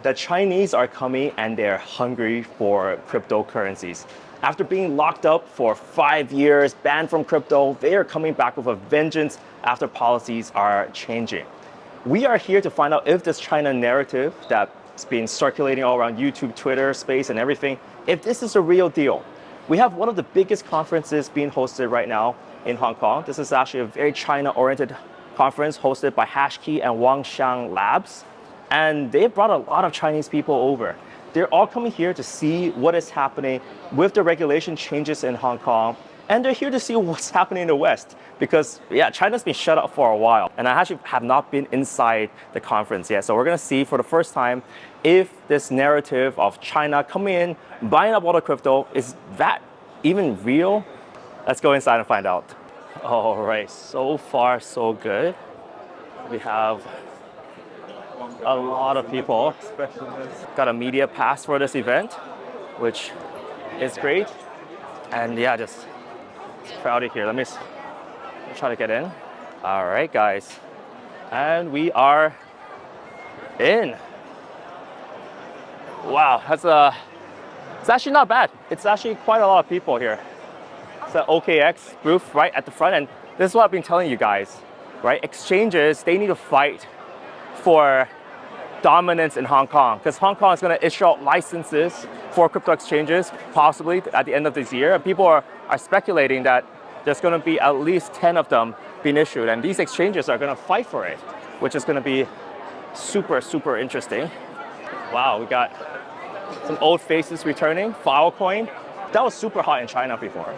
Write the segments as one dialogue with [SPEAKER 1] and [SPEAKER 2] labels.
[SPEAKER 1] The Chinese are coming and they're hungry for cryptocurrencies. After being locked up for 5 years, banned from crypto, they are coming back with a vengeance after policies are changing. We are here to find out if this China narrative that's been circulating all around YouTube, Twitter, space, and everything, if this is a real deal. We have one of the biggest conferences being hosted right now in Hong Kong. This is actually a very China-oriented conference hosted by Hashkey and Wangxiang Labs. And they brought a lot of Chinese people over. They're all coming here to see what is happening with the regulation changes in Hong Kong. And they're here to see what's happening in the West. Because, yeah, China's been shut up for a while. And I actually have not been inside the conference yet. So we're going to see for the first time if this narrative of China coming in, buying up all the crypto, is that even real? Let's go inside and find out. All right, so far so good. We have a lot of people. Got a media pass for this event, which is great. And yeah, just it's crowded here. Let me try to get in. All right, guys. And we are in. Wow, it's actually not bad. It's actually quite a lot of people here. It's the OKX booth right at the front. And this is what I've been telling you guys, right? Exchanges, they need to fight for dominance in Hong Kong, because Hong Kong is going to issue out licenses for crypto exchanges possibly at the end of this year. And people are speculating that there's going to be at least 10 of them being issued, and these exchanges are going to fight for it, which is going to be super, super interesting. Wow, we got some old faces returning. Filecoin, that was super hot in China before.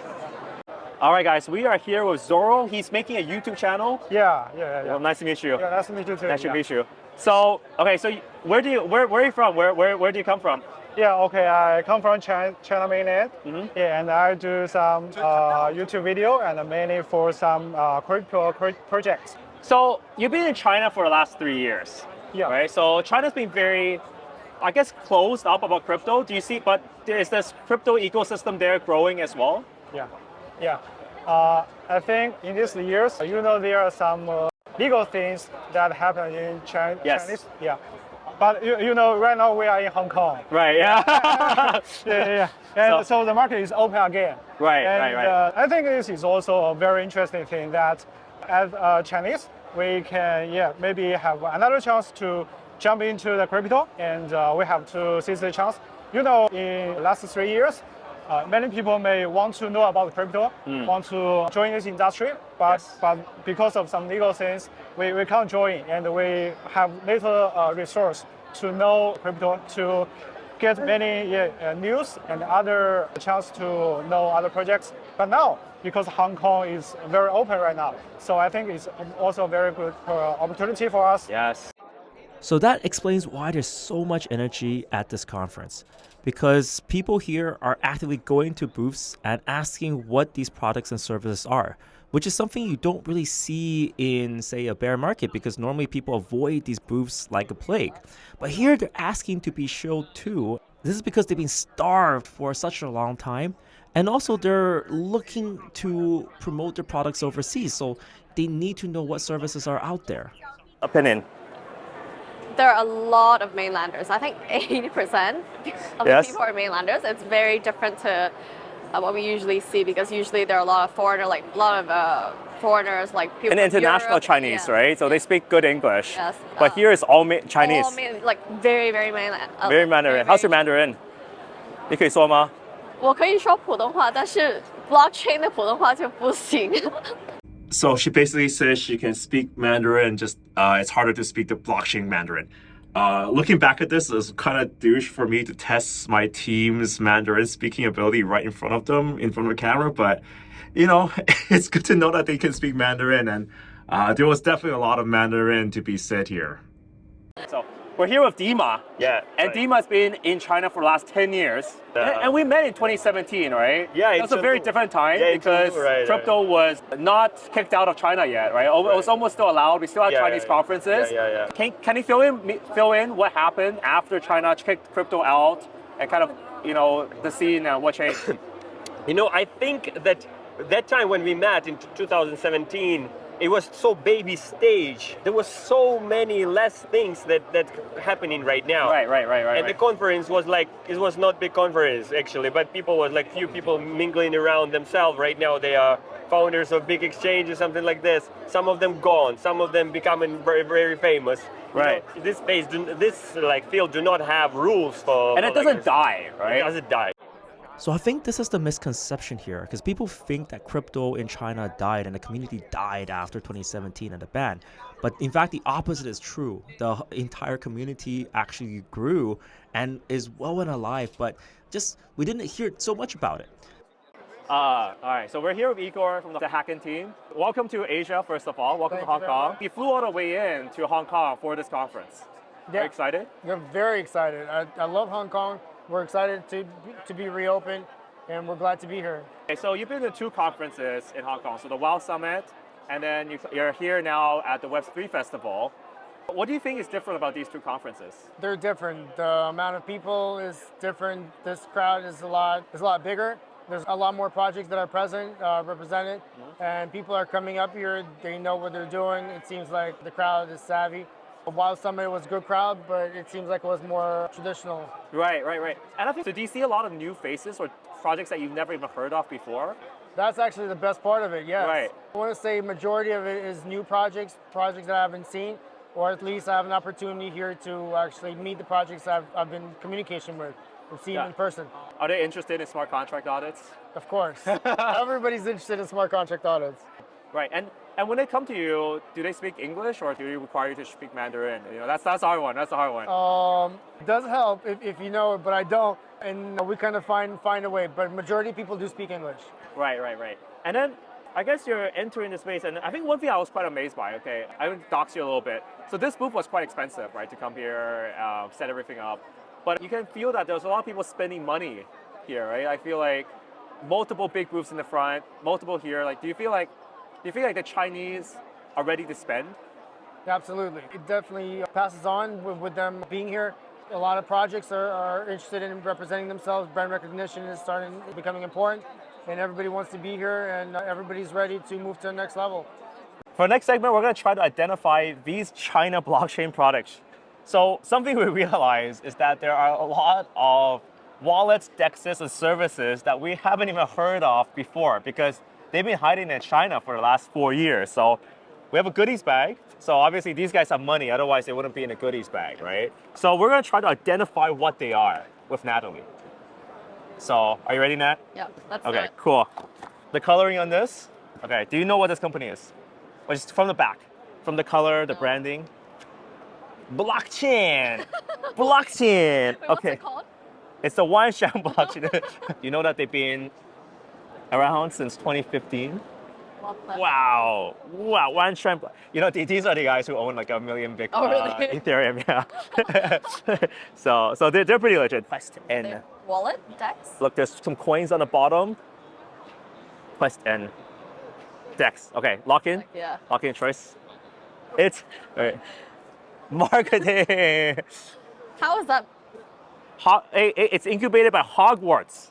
[SPEAKER 1] All right, guys, we are here with Zorro. He's making a YouTube channel.
[SPEAKER 2] Yeah.
[SPEAKER 1] Well, nice to meet you.
[SPEAKER 2] Yeah, nice to meet you too.
[SPEAKER 1] Nice to meet you. So, okay, so where are you from? Where do you come from?
[SPEAKER 2] Yeah, okay, I come from China mainland. Yeah, and I do some YouTube video and mainly for some crypto projects.
[SPEAKER 1] So you've been in China for the last 3 years.
[SPEAKER 2] Yeah.
[SPEAKER 1] Right. So China's been very, I guess, closed up about crypto. Do you see? But is this crypto ecosystem there growing as well?
[SPEAKER 2] Yeah. I think in these years, there are some legal things that happen in China.
[SPEAKER 1] Yes.
[SPEAKER 2] Chinese. Yeah. But right now we are in Hong Kong.
[SPEAKER 1] Right. Yeah.
[SPEAKER 2] Yeah. And so the market is open again.
[SPEAKER 1] Right.
[SPEAKER 2] I think this is also a very interesting thing that as Chinese, we can maybe have another chance to jump into the crypto, and we have to seize the chance. In the last 3 years, many people may want to know about crypto, want to join this industry, but because of some legal things, we can't join, and we have little resource to know crypto, to get many news and other chance to know other projects. But now, because Hong Kong is very open right now, so I think it's also a very good opportunity for us.
[SPEAKER 1] Yes.
[SPEAKER 3] So that explains why there's so much energy at this conference, because people here are actively going to booths and asking what these products and services are, which is something you don't really see in, say, a bear market, because normally people avoid these booths like a plague. But here they're asking to be showed too. This is because they've been starved for such a long time, and also they're looking to promote their products overseas, so they need to know what services are out there.
[SPEAKER 1] Opinion.
[SPEAKER 4] There are a lot of mainlanders. I think 80% of the people are mainlanders. It's very different to what we usually see, because usually there are a lot of foreigners, like people
[SPEAKER 1] And
[SPEAKER 4] from
[SPEAKER 1] international
[SPEAKER 4] Europe.
[SPEAKER 1] Chinese, right? So they speak good English.
[SPEAKER 4] Yes.
[SPEAKER 1] But here is all Chinese.
[SPEAKER 4] Very, very mainland.
[SPEAKER 1] Very Mandarin. How's your Mandarin? 你可以说吗？
[SPEAKER 4] 我可以说普通话，但是 blockchain 的普通话就不行。
[SPEAKER 1] So she basically says she can speak Mandarin, just it's harder to speak the blockchain Mandarin. Looking back at this, it's kind of douche for me to test my team's Mandarin speaking ability right in front of them, in front of the camera. But, it's good to know that they can speak Mandarin. And there was definitely a lot of Mandarin to be said here. So we're here with Dima.
[SPEAKER 5] Yeah.
[SPEAKER 1] And Dima's been in China for the last 10 years. And we met in 2017, right?
[SPEAKER 5] Yeah.
[SPEAKER 1] It was a very different time because crypto was not kicked out of China yet, right? It was almost still allowed. We still had Chinese conferences.
[SPEAKER 5] Yeah.
[SPEAKER 1] Can you fill in what happened after China kicked crypto out and kind of, the scene and what changed?
[SPEAKER 5] I think that time when we met in 2017, it was so baby stage. There was so many less things that happening right now.
[SPEAKER 1] Right.
[SPEAKER 5] And the conference was like, it was not big conference actually, but people was like few people mingling around themselves. Right now they are founders of big exchanges, something like this. Some of them gone, some of them becoming very, very famous.
[SPEAKER 1] Right.
[SPEAKER 5] You know, this space, this like field do not have rules for.
[SPEAKER 1] And it doesn't die, right?
[SPEAKER 5] It doesn't die.
[SPEAKER 3] So I think this is the misconception here, because people think that crypto in China died and the community died after 2017 and the ban. But in fact, the opposite is true. The entire community actually grew and is well and alive, but just we didn't hear so much about it.
[SPEAKER 1] All right, so we're here with Igor from the Hacking team. Welcome to Asia, first of all. Welcome to Hong Kong. You flew all the way in to Hong Kong for this conference.
[SPEAKER 6] Yeah.
[SPEAKER 1] Are you excited?
[SPEAKER 6] I'm very excited. I love Hong Kong. We're excited to be reopened, and we're glad to be here.
[SPEAKER 1] Okay, so you've been to 2 conferences in Hong Kong. So the WOW Summit, and then you're here now at the Web3 Festival. What do you think is different about these 2 conferences?
[SPEAKER 6] They're different. The amount of people is different. This crowd is a lot bigger. There's a lot more projects that are represented, and people are coming up here. They know what they're doing. It seems like the crowd is savvy. WOW Summit was a good crowd, but it seems like it was more traditional.
[SPEAKER 1] Right. And I think, so do you see a lot of new faces or projects that you've never even heard of before?
[SPEAKER 6] That's actually the best part of it, yes.
[SPEAKER 1] Right.
[SPEAKER 6] I want to say majority of it is new projects that I haven't seen, or at least I have an opportunity here to actually meet the projects I've been in communication with and see them in person.
[SPEAKER 1] Are they interested in smart contract audits?
[SPEAKER 6] Of course. Everybody's interested in smart contract audits.
[SPEAKER 1] Right, and when they come to you, do they speak English or do you require you to speak Mandarin? You know, that's the hard one. That's the hard one.
[SPEAKER 6] It does help if you know it, but I don't, and we kind of find a way. But majority of people do speak English.
[SPEAKER 1] Right. And then I guess you're entering the space, and I think one thing I was quite amazed by. Okay, I would dox you a little bit. So this booth was quite expensive, right, to come here, set everything up. But you can feel that there's a lot of people spending money here, right? I feel like multiple big booths in the front, multiple here. Like, do you feel like the Chinese are ready to spend?
[SPEAKER 6] Absolutely. It definitely passes on with them being here. A lot of projects are interested in representing themselves. Brand recognition is becoming important, and everybody wants to be here, and everybody's ready to move to the next level.
[SPEAKER 1] For the next segment, we're going to try to identify these China blockchain products. So something we realize is that there are a lot of wallets, DEXs, and services that we haven't even heard of before because they've been hiding in China for the last 4 years. So we have a goodies bag. So obviously these guys have money, otherwise they wouldn't be in a goodies bag, right? So we're going to try to identify what they are with Natalie. So are you ready, Nat?
[SPEAKER 4] Yeah, let's do
[SPEAKER 1] Okay,
[SPEAKER 4] it.
[SPEAKER 1] cool. The coloring on this. Okay, do you know what this company is? Well, just from the back, from the color, the
[SPEAKER 4] No.
[SPEAKER 1] branding. Blockchain. Blockchain.
[SPEAKER 4] Wait, what's
[SPEAKER 1] Okay.
[SPEAKER 4] it called?
[SPEAKER 1] It's the Wanshan blockchain. You know that they've been around since 2015. Wow. Wanshan. You know, these are the guys who own like 1 million Bitcoin,
[SPEAKER 4] Oh, really?
[SPEAKER 1] Ethereum. Yeah. so they're pretty legit. And
[SPEAKER 4] Their wallet, Dex?
[SPEAKER 1] look, there's some coins on the bottom. Quest and Dex. Okay, lock in.
[SPEAKER 4] Yeah.
[SPEAKER 1] Lock in choice. It's all right. Marketing.
[SPEAKER 4] How is that?
[SPEAKER 1] It's incubated by Hogwarts.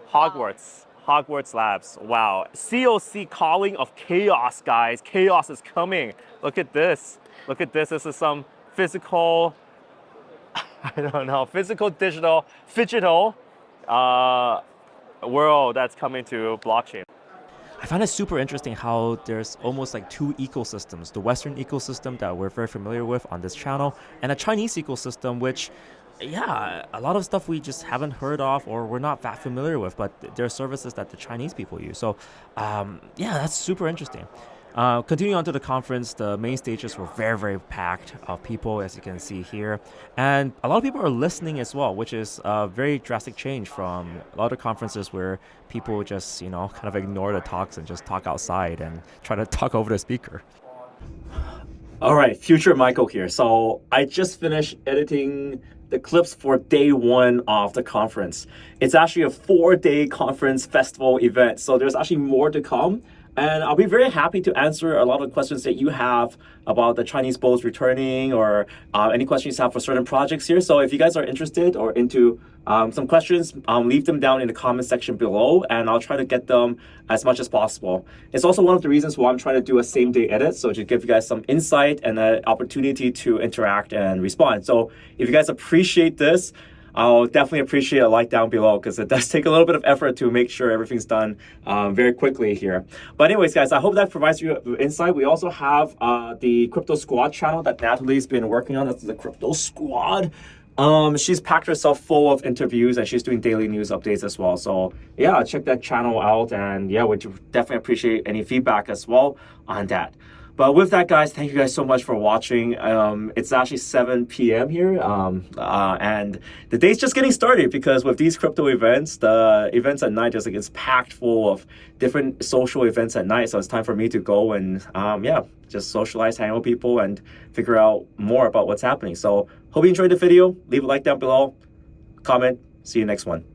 [SPEAKER 1] Hogwarts Labs. Wow. COC calling of chaos, guys. Chaos is coming. Look at this. This is some physical, I don't know, physical, digital, phygital world that's coming to blockchain.
[SPEAKER 3] I find it super interesting how there's almost like 2 ecosystems, the Western ecosystem that we're very familiar with on this channel, and a Chinese ecosystem, which, yeah, a lot of stuff we just haven't heard of or we're not that familiar with, but there are services that the Chinese people use. So, yeah, that's super interesting. Continuing on to the conference, the main stages were very, very packed of people, as you can see here. And a lot of people are listening as well, which is a very drastic change from a lot of conferences where people just, kind of ignore the talks and just talk outside and try to talk over the speaker. All right, future Michael here. So I just finished editing the clips for day 1 of the conference. It's actually a 4-day conference festival event, so there's actually more to come. And I'll be very happy to answer a lot of questions that you have about the Chinese bulls returning, or any questions you have for certain projects here. So if you guys are interested or into some questions, leave them down in the comment section below, and I'll try to get them as much as possible. It's also one of the reasons why I'm trying to do a same-day edit, so to give you guys some insight and an opportunity to interact and respond. So if you guys appreciate this, I'll definitely appreciate a like down below, because it does take a little bit of effort to make sure everything's done very quickly here. But anyways, guys, I hope that provides you insight. We also have the Crypto Squad channel that Natalie's been working on. That's the Crypto Squad. She's packed herself full of interviews, and she's doing daily news updates as well. So yeah, check that channel out, and yeah, we'd definitely appreciate any feedback as well on that. But with that, guys, thank you guys so much for watching. It's actually 7 p.m. here, and the day's just getting started, because with these crypto events, the events at night it's packed full of different social events at night. So it's time for me to go and yeah, just socialize, hang out with people, and figure out more about what's happening. So hope you enjoyed the video. Leave a like down below, comment. See you next one.